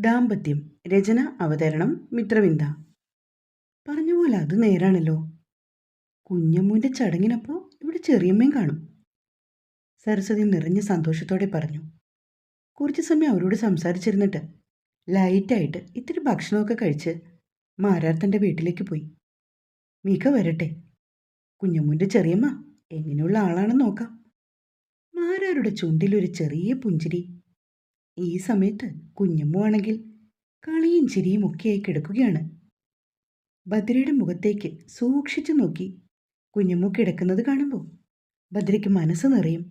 ദാമ്പത്യം. രചന അവതരണം മിത്രവിന്ദ. പറഞ്ഞ പോലെ അത് നേരാണല്ലോ. കുഞ്ഞമ്മൂൻ്റെ ചടങ്ങിനപ്പോൾ ഇവിടെ ചെറിയമ്മയും കാണും. സരസ്വതി നിറഞ്ഞ സന്തോഷത്തോടെ പറഞ്ഞു. കുറച്ച് സമയം അവരോട് സംസാരിച്ചിരുന്നിട്ട് ലൈറ്റായിട്ട് ഇത്തിരി ഭക്ഷണമൊക്കെ കഴിച്ച് മാരാർ തൻ്റെ വീട്ടിലേക്ക് പോയി. മിക വരട്ടെ, കുഞ്ഞമ്മൂൻ്റെ ചെറിയമ്മ എങ്ങനെയുള്ള ആളാണെന്ന് നോക്കാം. മാരാരുടെ ചുണ്ടിലൊരു ചെറിയ പുഞ്ചിരി. ഈ സമയത്ത് കുഞ്ഞമ്മു ആണെങ്കിൽ കളിയും ചിരിയും ഒക്കെയായി കിടക്കുകയാണ്. ഭദ്രയുടെ മുഖത്തേക്ക് സൂക്ഷിച്ചു നോക്കി കുഞ്ഞമ്മു കിടക്കുന്നത് കാണുമ്പോൾ ഭദ്രയ്ക്ക് മനസ്സ് നിറയും.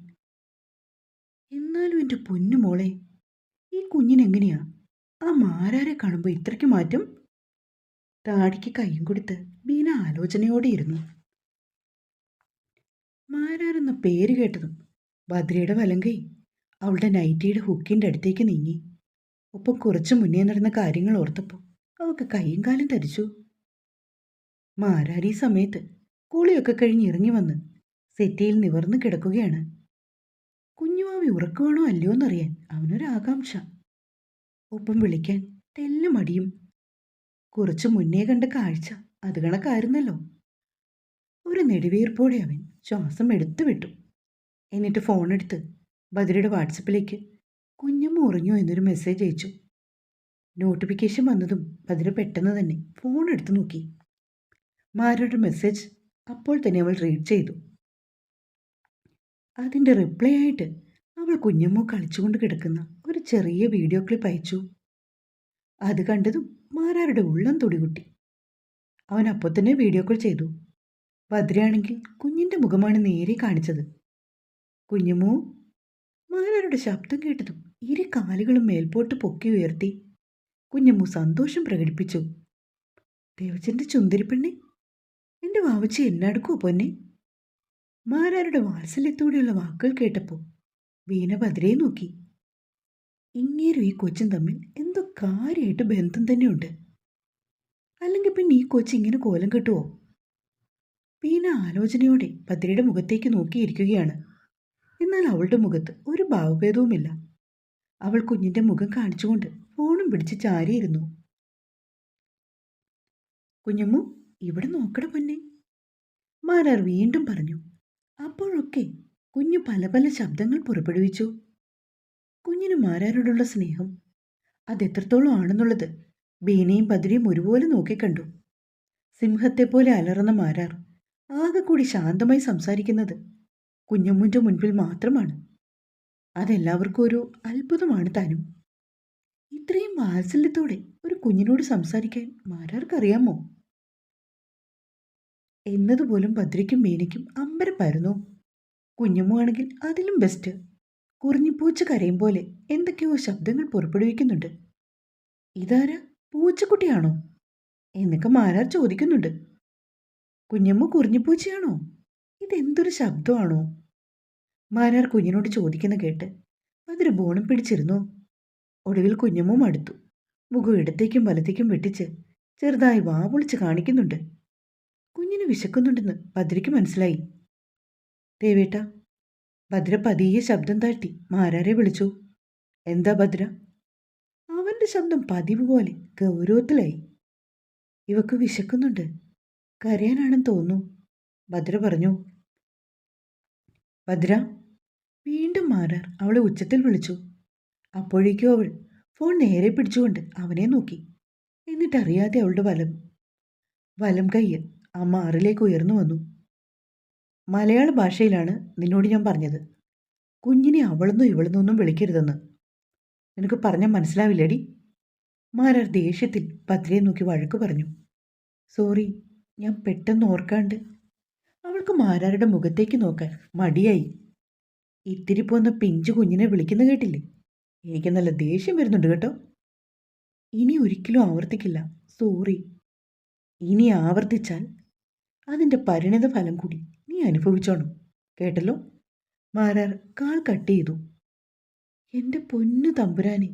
എന്നാലും എൻ്റെ പൊന്നു മോളെ, ഈ കുഞ്ഞിനെങ്ങനെയാ ആ മാരാരെ കാണുമ്പോൾ ഇത്രയ്ക്ക് മാറ്റം? താടിക്ക് കൈയും കൊടുത്ത് ബീന ആലോചനയോടെ ഇരുന്നു. മാരാരെന്ന പേര് കേട്ടതും ഭദ്രയുടെ വലങ്കൈ അവളുടെ നൈറ്റിയുടെ ഹുക്കിൻ്റെ അടുത്തേക്ക് നീങ്ങി. ഒപ്പം കുറച്ചു മുന്നേ നടന്ന കാര്യങ്ങൾ ഓർത്തപ്പോൾ അവൾക്ക് കൈയും കാലും തരിച്ചു. മാരാരി സമയത്ത് കുളിയൊക്കെ കഴിഞ്ഞ് ഇറങ്ങി വന്ന് സെറ്റിയിൽ നിവർന്ന് കിടക്കുകയാണ്. കുഞ്ഞുമാവി ഉറക്കുവാണോ അല്ലയോ എന്നറിയാൻ അവനൊരാകാംക്ഷ. ഒപ്പം വിളിക്കാൻ തെല്ലും മടിയും. കുറച്ചു മുന്നേ കണ്ട കാഴ്ച അത് കണക്കായിരുന്നല്ലോ. ഒരു നെടുവീർപ്പോടെ അവൻ ശ്വാസം എടുത്തു വിട്ടു. എന്നിട്ട് ഫോണെടുത്ത് ഭദ്രയുടെ വാട്സപ്പിലേക്ക് കുഞ്ഞമ്മ ഉറങ്ങിയോ എന്നൊരു മെസ്സേജ് അയച്ചു. നോട്ടിഫിക്കേഷൻ വന്നതും ഭദ്ര പെട്ടെന്ന് തന്നെ ഫോൺ എടുത്തു നോക്കി. മാരുടെ മെസ്സേജ് അപ്പോൾ തന്നെ അവൾ റീഡ് ചെയ്തു. അതിൻ്റെ റിപ്ലൈ ആയിട്ട് അവൾ കുഞ്ഞമ്മു കളിച്ചുകൊണ്ട് കിടക്കുന്ന ഒരു ചെറിയ വീഡിയോ ക്ലിപ്പ് അയച്ചു. അത് കണ്ടതും മാരാരുടെ ഉള്ളം തുടികുട്ടി. അവൻ അപ്പോൾ തന്നെ വീഡിയോ കോൾ ചെയ്തു. ഭദ്രയാണെങ്കിൽ കുഞ്ഞിൻ്റെ മുഖമാണ് നേരെ കാണിച്ചത്. കുഞ്ഞമ്മു. മാരാരുടെ ശബ്ദം കേട്ടതും ഇരു കാലുകളും മേൽപോട്ട് പൊക്കി ഉയർത്തി കുഞ്ഞമ്മു സന്തോഷം പ്രകടിപ്പിച്ചു. ദേവച്ചൻ്റെ ചുന്ദരിപ്പെണ്ണെ, എൻ്റെ വാവച്ചി എന്നാടുക്കുമോ പൊന്നെ? മാരാരുടെ വാത്സല്യത്തോടെയുള്ള വാക്കുകൾ കേട്ടപ്പോൾ വീണ ഭദ്രയെ നോക്കി. ഇങ്ങേരും ഈ കൊച്ചും തമ്മിൽ എന്തോ കാര്യമായിട്ട് ബന്ധം തന്നെയുണ്ട്. അല്ലെങ്കിൽ പിന്നെ ഈ കൊച്ചു ഇങ്ങനെ കോലം കെട്ടുവോ? വീണ ആലോചനയോടെ ഭദ്രയുടെ മുഖത്തേക്ക് നോക്കിയിരിക്കുകയാണ്. എന്നാൽ അവളുടെ മുഖത്ത് ഒരു ഭാവഭേദവുമില്ല. അവൾ കുഞ്ഞിൻ്റെ മുഖം കാണിച്ചുകൊണ്ട് ഫോണും പിടിച്ച് ചാരിയിരുന്നു. കുഞ്ഞമ്മു, ഇവിടെ നോക്കട പൊന്നെ, മാരാർ വീണ്ടും പറഞ്ഞു. അപ്പോഴൊക്കെ കുഞ്ഞു പല പല ശബ്ദങ്ങൾ പുറപ്പെടുവിച്ചു. കുഞ്ഞിന് മാരാരോടുള്ള സ്നേഹം അതെത്രത്തോളം ആണെന്നുള്ളത് ബീനയും ഭദ്രയും ഒരുപോലെ നോക്കിക്കണ്ടു. സിംഹത്തെപ്പോലെ അലറുന്ന മാരാർ ആകെ കൂടി ശാന്തമായി സംസാരിക്കുന്നത് കുഞ്ഞമ്മൂൻ്റെ മുൻപിൽ മാത്രമാണ്. അതെല്ലാവർക്കും ഒരു അത്ഭുതമാണ് താനും. ഇത്രയും വാത്സല്യത്തോടെ ഒരു കുഞ്ഞിനോട് സംസാരിക്കാൻ മാരാർക്കറിയാമോ എന്നതുപോലും ഭദ്രയ്ക്കും മീനയ്ക്കും അമ്പരപ്പായിരുന്നു. കുഞ്ഞമ്മു ആണെങ്കിൽ അതിലും ബെസ്റ്റ്. കുറിഞ്ഞിപ്പൂച്ച കരയും പോലെ എന്തൊക്കെയോ ശബ്ദങ്ങൾ പുറപ്പെടുവിക്കുന്നുണ്ട്. ഇതാരാ, പൂച്ചക്കുട്ടിയാണോ എന്നൊക്കെ മാരാർ ചോദിക്കുന്നുണ്ട്. കുഞ്ഞമ്മു കുറിഞ്ഞിപ്പൂച്ചയാണോ? ഇതെന്തൊരു ശബ്ദമാണോ? മാരാർ കുഞ്ഞിനോട് ചോദിക്കുന്ന കേട്ട് ഭദ്ര ബോണം പിടിച്ചിരുന്നു. ഒടുവിൽ കുഞ്ഞമ്മു മടുത്തു. മുഖം ഇടത്തേക്കും വലത്തേക്കും വെട്ടിച്ച് ചെറുതായി വാ പൊളിച്ച് കാണിക്കുന്നുണ്ട്. കുഞ്ഞിന് വിശക്കുന്നുണ്ടെന്ന് ഭദ്രയ്ക്ക് മനസ്സിലായി. ദേവേട്ട. ഭദ്ര പതിയെ ശബ്ദം താഴ്ത്തി മാരാരെ വിളിച്ചു. എന്താ ഭദ്ര? അവൻ്റെ ശബ്ദം പതിവ് പോലെ ഗൗരവത്തിലായി. ഇവക്ക് വിശക്കുന്നുണ്ട്, കരയാനാണെന്ന് തോന്നുന്നു, ഭദ്ര പറഞ്ഞു. ഭദ്ര. വീണ്ടും മാരാർ അവളെ ഉച്ചത്തിൽ വിളിച്ചു. അപ്പോഴേക്കും അവൾ ഫോൺ നേരെ പിടിച്ചുകൊണ്ട് അവനെ നോക്കി. എന്നിട്ടറിയാതെ അവളുടെ വലം കൈ ആ മാറിലേക്ക് ഉയർന്നു വന്നു. മലയാള ഭാഷയിലാണ് നിന്നോട് ഞാൻ പറഞ്ഞത്, കുഞ്ഞിനെ അവളെന്നും ഇവളെന്നൊന്നും വിളിക്കരുതെന്ന്. നിനക്ക് പറഞ്ഞാൽ മനസ്സിലാവില്ലേടി? മാരാർ ദേഷ്യത്തിൽ ഭദ്രയെ നോക്കി വഴക്ക് പറഞ്ഞു. സോറി, ഞാൻ പെട്ടെന്ന് ഓർക്കാണ്ട്. അവൾക്ക് മാരാരുടെ മുഖത്തേക്ക് നോക്കാൻ മടിയായി. ഇത്തിരി പോന്ന പിഞ്ചു കുഞ്ഞിനെ വിളിക്കുന്ന കേട്ടില്ലേ? എനിക്ക് നല്ല ദേഷ്യം വരുന്നുണ്ട് കേട്ടോ. ഇനി ഒരിക്കലും ആവർത്തിക്കില്ല, സോറി. ഇനി ആവർത്തിച്ചാൽ അതിൻ്റെ പരിണിത ഫലം കൂടി നീ അനുഭവിച്ചോണം, കേട്ടല്ലോ? മാരാർ കാൽ കട്ട് ചെയ്തു. എൻ്റെ പൊന്നു തമ്പുരാനെ,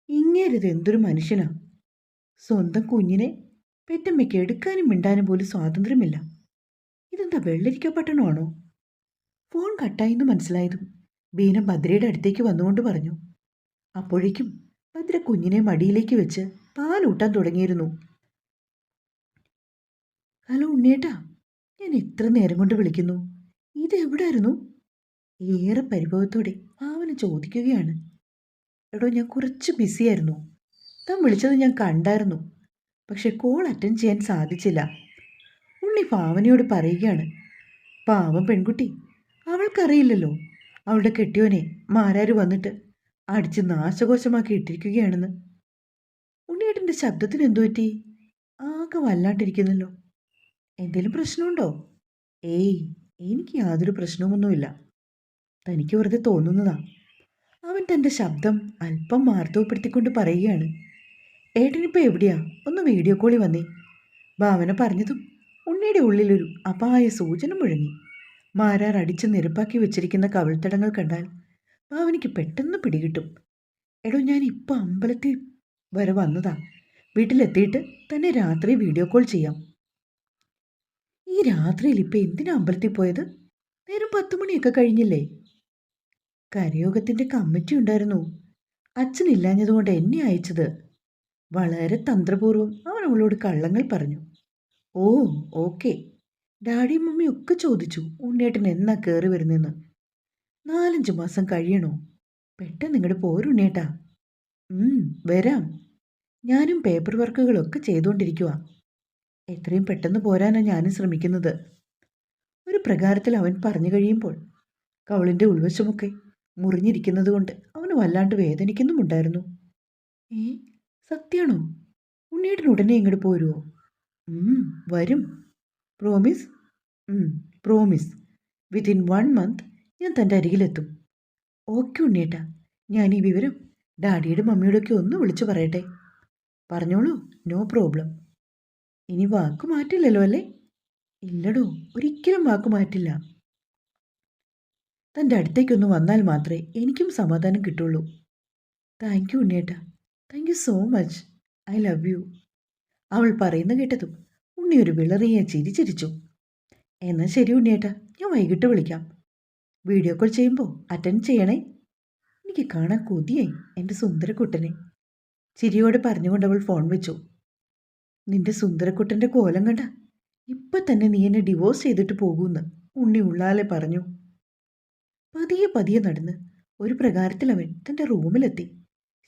ഇങ്ങേരിത് എന്തൊരു മനുഷ്യനാ! സ്വന്തം കുഞ്ഞിനെ പെറ്റമ്മയ്ക്ക് എടുക്കാനും മിണ്ടാനും പോലും സ്വാതന്ത്ര്യമില്ല. ഇതെന്താ വെള്ളരിക്കപ്പട്ടണമാണോ? ഫോൺ കട്ടായിന്ന് മനസ്സിലായതും ബീന ഭദ്രയുടെ അടുത്തേക്ക് വന്നുകൊണ്ട് പറഞ്ഞു. അപ്പോഴേക്കും ഭദ്ര കുഞ്ഞിനെ മടിയിലേക്ക് വെച്ച് പാലൂട്ടാൻ തുടങ്ങിയിരുന്നു. ഹലോ ഉണ്ണിയേട്ടാ, ഞാൻ എത്ര നേരം കൊണ്ട് വിളിക്കുന്നു, ഇതെവിടായിരുന്നു? ഏറെ പരിഭവത്തോടെ ഭാവന ചോദിക്കുകയാണ്. എടോ, ഞാൻ കുറച്ച് ബിസിയായിരുന്നു. താൻ വിളിച്ചത് ഞാൻ കണ്ടായിരുന്നു, പക്ഷെ കോൾ അറ്റൻഡ് ചെയ്യാൻ സാധിച്ചില്ല. ഉണ്ണി ഭാവനയോട് പറയുകയാണ്. പാവം പെൺകുട്ടി, അവൾക്കറിയില്ലല്ലോ അവളുടെ കെട്ടിയോനെ മാരാര് വന്നിട്ട് അടിച്ച് നാശകോശമാക്കി ഇട്ടിരിക്കുകയാണെന്ന്. ഉണ്ണിയേട്ടൻ്റെ ശബ്ദത്തിന് എന്തു പറ്റി? ആകെ വല്ലാണ്ടിരിക്കുന്നല്ലോ. എന്തേലും പ്രശ്നമുണ്ടോ? ഏയ്, എനിക്ക് യാതൊരു പ്രശ്നമൊന്നുമില്ല. തനിക്ക് വെറുതെ തോന്നുന്നതാ. അവൻ തൻ്റെ ശബ്ദം അല്പം മാർദ്ദവപ്പെടുത്തിക്കൊണ്ട് പറയുകയാണ്. ഏട്ടനിപ്പോൾ എവിടെയാ? ഒന്ന് വീഡിയോ കോളിൽ വന്നേ. ഭാവന പറഞ്ഞതും ഉണ്ണിയുടെ ഉള്ളിലൊരു അപായ സൂചന മുഴങ്ങി. മാരാർ അടിച്ച് നിരപ്പാക്കി വെച്ചിരിക്കുന്ന കവിൾത്തടങ്ങൾ കണ്ടാൽ ഭാവനയ്ക്ക് പെട്ടെന്ന് പിടികിട്ടും. എടോ, ഞാൻ ഇപ്പോൾ അമ്പലത്തിൽ വരെ വന്നതാ. വീട്ടിലെത്തിയിട്ട് തന്നെ രാത്രി വീഡിയോ കോൾ ചെയ്യാം. ഈ രാത്രിയിൽ ഇപ്പം എന്തിനാ അമ്പലത്തിൽ പോയത്? നേരം 10 മണിയൊക്കെ കഴിഞ്ഞില്ലേ? കരയോഗത്തിൻ്റെ കമ്മിറ്റി ഉണ്ടായിരുന്നു. അച്ഛനില്ലാഞ്ഞതുകൊണ്ട് എന്നെ അയച്ചത്. വളരെ തന്ത്രപൂർവ്വം അവൻ അവളോട് കള്ളങ്ങൾ പറഞ്ഞു. ഓ, ഓക്കെ. ഡാഡിയും മമ്മിയും ഒക്കെ ചോദിച്ചു ഉണ്ണിയേട്ടൻ എന്നാ കയറി വരുന്നെന്ന്. 4-5 മാസം കഴിയണോ? പെട്ടെന്ന് ഇങ്ങോട്ട് പോരുണ്ണിയേട്ടാ. വരാം. ഞാനും പേപ്പർ വർക്കുകളൊക്കെ ചെയ്തുകൊണ്ടിരിക്കുക. എത്രയും പെട്ടെന്ന് പോരാനാണ് ഞാനും ശ്രമിക്കുന്നത്. ഒരു പ്രകാരത്തിൽ അവൻ പറഞ്ഞു കഴിയുമ്പോൾ കവളിൻ്റെ ഉൾവശമൊക്കെ മുറിഞ്ഞിരിക്കുന്നത് കൊണ്ട് അവന് വല്ലാണ്ട് വേദനിക്കുന്നുമുണ്ടായിരുന്നു. സത്യാണോ? ഉണ്ണിയേട്ടൻ ഉടനെ ഇങ്ങോട്ട് പോരുമോ? വരും. പ്രോമിസ്? പ്രോമിസ്. വിത്തിൻ 1 മന്ത് ഞാൻ തൻ്റെ അരികിലെത്തും. ഓക്കെ ഉണ്ണിയേട്ടാ, ഞാൻ ഈ വിവരം ഡാഡിയുടെ മമ്മിയോടൊക്കെ ഒന്ന് വിളിച്ചു പറയട്ടെ. പറഞ്ഞോളൂ, നോ പ്രോബ്ലം. ഇനി വാക്ക് മാറ്റില്ലല്ലോ അല്ലേ? ഇല്ലടോ, ഒരിക്കലും വാക്ക് മാറ്റില്ല. തൻ്റെ അടുത്തേക്കൊന്ന് വന്നാൽ മാത്രമേ എനിക്കും സമാധാനം കിട്ടുള്ളൂ. താങ്ക് യു ഉണ്ണിയേട്ടാ, thank you so much. I love you. അവൾ പറയുന്ന കേട്ടതും ഉണ്ണി ഒരു വിളറിയ ചിരി ചിരിച്ചു. എന്നാൽ ശരി ഉണ്ണിയേട്ടാ, ഞാൻ വൈകിട്ട് വിളിക്കാം. വീഡിയോ കോൾ ചെയ്യുമ്പോൾ അറ്റൻഡ് ചെയ്യണേ. എനിക്ക് കാണാൻ കൊതിയായി എൻ്റെ സുന്ദരക്കുട്ടനെ. ചിരിയോടെ പറഞ്ഞുകൊണ്ട് അവൾ ഫോൺ വെച്ചു. നിന്റെ സുന്ദരക്കുട്ടൻ്റെ കോലം കണ്ട ഇപ്പം തന്നെ നീ എന്നെ ഡിവോഴ്സ് ചെയ്തിട്ട് പോകുമെന്ന് ഉണ്ണി ഉള്ളാലെ പറഞ്ഞു. പതിയെ പതിയെ നടന്ന് ഒരു പ്രകാരത്തിൽ അവൻ തൻ്റെ റൂമിലെത്തി.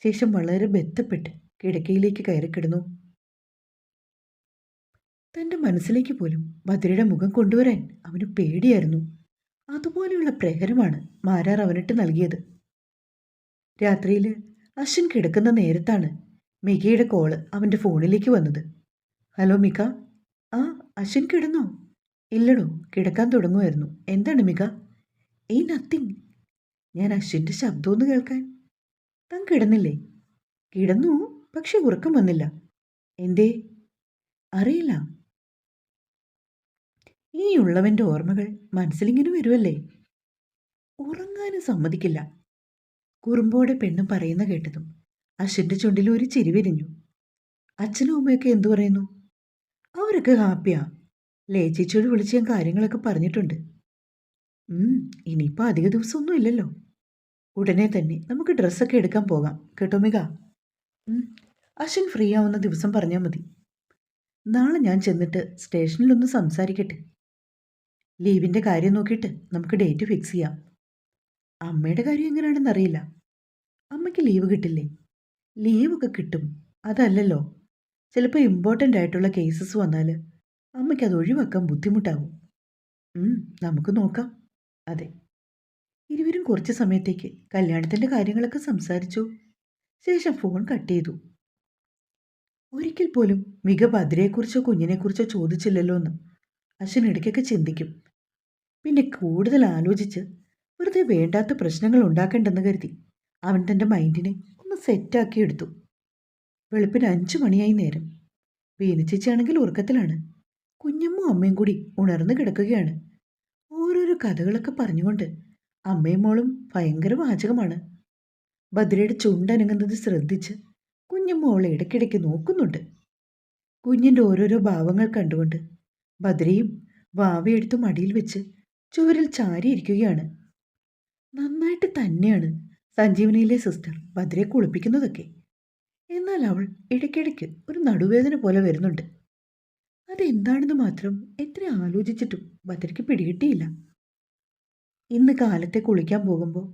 ശേഷം വളരെ ബന്ധപ്പെട്ട് കിടക്കയിലേക്ക് കയറിക്കിടന്നു. തൻ്റെ മനസ്സിലേക്ക് പോലും ഭദ്രയുടെ മുഖം കൊണ്ടുവരാൻ അവന് പേടിയായിരുന്നു. അതുപോലെയുള്ള പ്രഹരമാണ് മാരാർ അവനിട്ട് നൽകിയത്. രാത്രിയിൽ അശ്വിൻ കിടക്കുന്ന നേരത്താണ് മികയുടെ കോള് അവൻ്റെ ഫോണിലേക്ക് വന്നത്. ഹലോ മിക. ആ, അശ്വിൻ കിടന്നോ? ഇല്ലടോ, കിടക്കാൻ തുടങ്ങുമായിരുന്നു. എന്താണ് മിക? നത്തിങ്. ഞാൻ അശ്വിൻ്റെ ശബ്ദമൊന്ന് കേൾക്കാൻ. താൻ കിടന്നില്ലേ? കിടന്നു, പക്ഷെ ഉറക്കം വന്നില്ല. എന്തേ? അറിയില്ല. ഉള്ളവൻ്റെ ഓർമ്മകൾ മനസ്സിലിങ്ങനെ വരുമല്ലേ. ഉറങ്ങാനും സമ്മതിക്കില്ല. കുറുമ്പോടെ പെണ്ണും പറയുന്ന കേട്ടതും അശ്വിൻ്റെ ചുണ്ടിൽ ഒരു ചിരി വിരിഞ്ഞു. അച്ഛനും അമ്മയൊക്കെ എന്തു പറയുന്നു? അവരൊക്കെ ഹാപ്പിയാ. ലേച്ചിച്ചോട് വിളിച്ച് ഞാൻ കാര്യങ്ങളൊക്കെ പറഞ്ഞിട്ടുണ്ട്. ഇനിയിപ്പോൾ അധിക ദിവസമൊന്നും ഇല്ലല്ലോ. ഉടനെ തന്നെ നമുക്ക് ഡ്രസ്സൊക്കെ എടുക്കാൻ പോകാം കേട്ടോ മിക. അശ്വിൻ ഫ്രീ ആവുന്ന ദിവസം പറഞ്ഞാൽ മതി. നാളെ ഞാൻ ചെന്നിട്ട് സ്റ്റേഷനിലൊന്ന് സംസാരിക്കട്ടെ. ലീവിൻ്റെ കാര്യം നോക്കിയിട്ട് നമുക്ക് ഡേറ്റ് ഫിക്സ് ചെയ്യാം. അമ്മയുടെ കാര്യം എങ്ങനെയാണെന്ന് അറിയില്ല. അമ്മയ്ക്ക് ലീവ് കിട്ടില്ലേ? ലീവൊക്കെ കിട്ടും. അതല്ലല്ലോ, ചിലപ്പോൾ ഇമ്പോർട്ടൻ്റ് ആയിട്ടുള്ള കേസസ് വന്നാൽ അമ്മയ്ക്ക് അത് ഒഴിവാക്കാൻ ബുദ്ധിമുട്ടാകും. നമുക്ക് നോക്കാം. അതെ. ഇരുവരും കുറച്ച് സമയത്തേക്ക് കല്യാണത്തിൻ്റെ കാര്യങ്ങളൊക്കെ സംസാരിച്ചു. ശേഷം ഫോൺ കട്ട് ചെയ്തു. ഒരിക്കൽ പോലും മിക ഭദ്രയെക്കുറിച്ചോ കുഞ്ഞിനെക്കുറിച്ചോ ചോദിച്ചില്ലല്ലോ എന്ന് അശ്വിൻ ഇടയ്ക്കൊക്കെ ചിന്തിക്കും. പിന്നെ കൂടുതൽ ആലോചിച്ച് വെറുതെ വേണ്ടാത്ത പ്രശ്നങ്ങൾ ഉണ്ടാക്കണ്ടെന്ന് കരുതി അവൻ തൻ്റെ മൈൻഡിനെ ഒന്ന് സെറ്റാക്കി എടുത്തു. വെളുപ്പിന് 5 മണിയായി നേരം. വീനച്ചേച്ചിയാണെങ്കിൽ ഉറക്കത്തിലാണ്. കുഞ്ഞമ്മയും അമ്മയും കൂടി ഉണർന്നു കിടക്കുകയാണ്. ഓരോരോ കഥകളൊക്കെ പറഞ്ഞുകൊണ്ട് അമ്മയും മോളും ഭയങ്കര വാചകമാണ്. ഭദ്രയുടെ ചുണ്ടനങ്ങുന്നത് ശ്രദ്ധിച്ച് കുഞ്ഞമ്മ അവളെ ഇടയ്ക്കിടയ്ക്ക് നോക്കുന്നുണ്ട്. കുഞ്ഞിൻ്റെ ഓരോരോ ഭാവങ്ങൾ കണ്ടുകൊണ്ട് ഭദ്രയും വാവയെടുത്ത് മടിയിൽ വെച്ച് ചുവരിൽ ചാരിയിരിക്കുകയാണ്. നന്നായിട്ട് തന്നെയാണ് സഞ്ജീവനിയിലെ സിസ്റ്റർ ഭദ്രയെ കുളിപ്പിക്കുന്നതൊക്കെ. എന്നാൽ അവൾ ഇടയ്ക്കിടയ്ക്ക് ഒരു നടുവേദന പോലെ വരുന്നുണ്ട്. അതെന്താണെന്ന് മാത്രം എത്ര ആലോചിച്ചിട്ടും ഭദ്രയ്ക്ക് പിടികിട്ടിയില്ല. ഇന്ന് കാലത്തെ കുളിക്കാൻ പോകുമ്പോൾ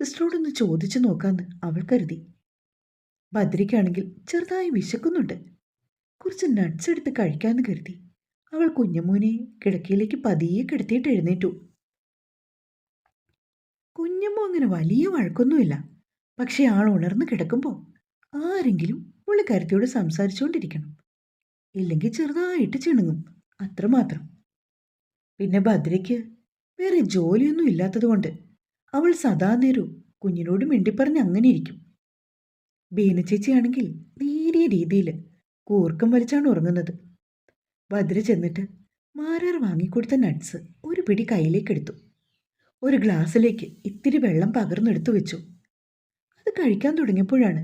സിസ്റ്ററോടൊന്ന് ചോദിച്ചു നോക്കാമെന്ന് അവൾ കരുതി. ഭദ്രയ്ക്കാണെങ്കിൽ ചെറുതായി വിശക്കുന്നുണ്ട്. കുറച്ച് നട്ട്സ് എടുത്ത് കഴിക്കാമെന്ന് കരുതി അവൾ കുഞ്ഞമ്മൂനെ കിടക്കയിലേക്ക് പതിയെ കിടത്തിയിട്ട് എഴുന്നേറ്റു. കുഞ്ഞമ്മു അങ്ങനെ വലിയ വഴക്കൊന്നുമില്ല. പക്ഷെ ആൾ ഉണർന്ന് കിടക്കുമ്പോൾ ആരെങ്കിലും പുള്ളിക്കാരത്തിയോട് സംസാരിച്ചുകൊണ്ടിരിക്കണം. ഇല്ലെങ്കിൽ ചെറുതായിട്ട് ചിണുങ്ങും, അത്രമാത്രം. പിന്നെ ഭദ്രയ്ക്ക് വേറെ ജോലിയൊന്നും ഇല്ലാത്തതുകൊണ്ട് അവൾ സദാ നേരവും കുഞ്ഞിനോട് മിണ്ടിപ്പറഞ്ഞ് അങ്ങനെ ഇരിക്കും. ബീനച്ചേച്ചിയാണെങ്കിൽ നേരിയ രീതിയിൽ കൂർക്കം വലിച്ചാണ് ഉറങ്ങുന്നത്. ഭദ്ര ചെന്നിട്ട് മാരാർ വാങ്ങിക്കൊടുത്ത നട്ട്സ് ഒരു പിടി കയ്യിലേക്കെടുത്തു. ഒരു ഗ്ലാസ്സിലേക്ക് ഇത്തിരി വെള്ളം പകർന്നെടുത്തു വെച്ചു. അത് കഴിക്കാൻ തുടങ്ങിയപ്പോഴാണ്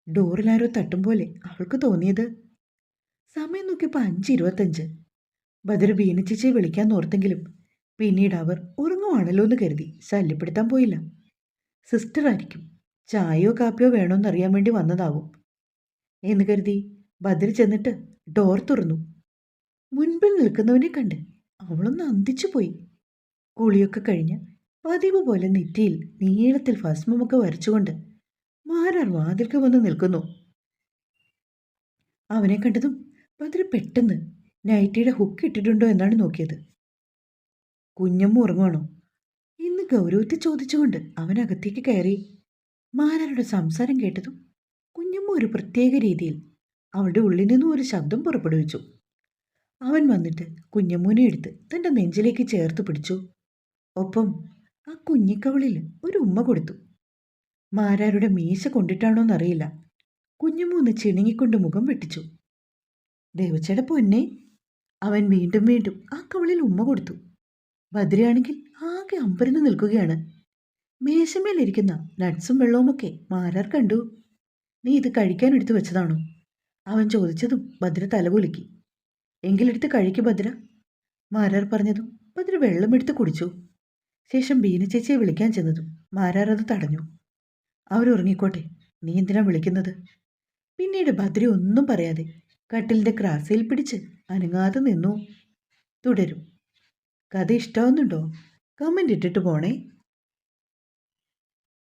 ഡോറിലാരോ തട്ടും പോലെ അവൾക്ക് തോന്നിയത്. സമയം നോക്കിയപ്പോൾ 5:25. ഭദ്ര ബീനച്ചേച്ചിയെ വിളിക്കാൻ ഓർത്തെങ്കിലും പിന്നീട് അവർ ഉറങ്ങുവാണല്ലോ എന്ന് കരുതി ശല്യപ്പെടുത്താൻ പോയില്ല. സിസ്റ്റർ ആയിരിക്കും, ചായയോ കാപ്പിയോ വേണോന്നറിയാൻ വേണ്ടി വന്നതാവും എന്ന് കരുതി ഭദ്ര ചെന്നിട്ട് ഡോർ തുറന്നു. മുൻപിൽ നിൽക്കുന്നവനെ കണ്ട് അവളൊന്ന് അന്തിച്ചു പോയി. കുളിയൊക്കെ കഴിഞ്ഞ് പതിവ് പോലെ നെറ്റിയിൽ നീളത്തിൽ ഭസ്മമൊക്കെ വരച്ചുകൊണ്ട് മാരാർ വാതിൽക്ക് വന്ന് നിൽക്കുന്നു. അവനെ കണ്ടതും ഭദ്ര പെട്ടെന്ന് നൈറ്റിയുടെ ഹുക്ക് ഇട്ടിട്ടുണ്ടോ എന്നാണ് നോക്കിയത്. കുഞ്ഞമ്മ ഉറങ്ങുവാണോ എന്ന് ഗൗരവത്തിൽ ചോദിച്ചുകൊണ്ട് അവനകത്തേക്ക് കയറി. മാരാരുടെ സംസാരം കേട്ടതും കുഞ്ഞമ്മ ഒരു പ്രത്യേക രീതിയിൽ അവളുടെ ഉള്ളിൽ നിന്നും ഒരു ശബ്ദം പുറപ്പെടുവിച്ചു. അവൻ വന്നിട്ട് കുഞ്ഞമ്മൂനെ എടുത്ത് തൻ്റെ നെഞ്ചിലേക്ക് ചേർത്ത് പിടിച്ചു. ഒപ്പം ആ കുഞ്ഞിക്കവളിൽ ഒരു ഉമ്മ കൊടുത്തു. മാരാരുടെ മീശ കൊണ്ടിട്ടാണോന്നറിയില്ല, കുഞ്ഞമ്മ ഒന്ന് ചിണുങ്ങിക്കൊണ്ട് മുഖം വെട്ടിച്ചു. ദേവച്ചേട പൊന്നെ, അവൻ വീണ്ടും വീണ്ടും ആ കവളിൽ ഉമ്മ കൊടുത്തു. ഭദ്രയാണെങ്കിൽ ആകെ അമ്പരന്ന് നിൽക്കുകയാണ്. മേശമേലിരിക്കുന്ന നട്ട്സും വെള്ളവുമൊക്കെ മാരാർ കണ്ടു. നീ ഇത് കഴിക്കാൻ എടുത്തു വെച്ചതാണോ അവൻ ചോദിച്ചതും ഭദ്ര തലകുലുക്കി. എങ്കിലെടുത്ത് കഴിക്കു ഭദ്ര, മാരാർ പറഞ്ഞതും ഭദ്ര വെള്ളമെടുത്ത് കുടിച്ചു. ശേഷം ബീനച്ചേച്ചിയെ വിളിക്കാൻ ചെന്നതും മാരാർ അത് തടഞ്ഞു. അവരുറങ്ങിക്കോട്ടെ, നീ എന്തിനാ വിളിക്കുന്നത്? പിന്നീട് ഭദ്ര ഒന്നും പറയാതെ കട്ടിലിൻ്റെ ക്രാസയിൽ പിടിച്ച് അനങ്ങാതെ നിന്നു. തുടരും. കഥ ഇഷ്ടാവുന്നുണ്ടോ? കമൻ്റ് ഇട്ടിട്ട് പോണേ.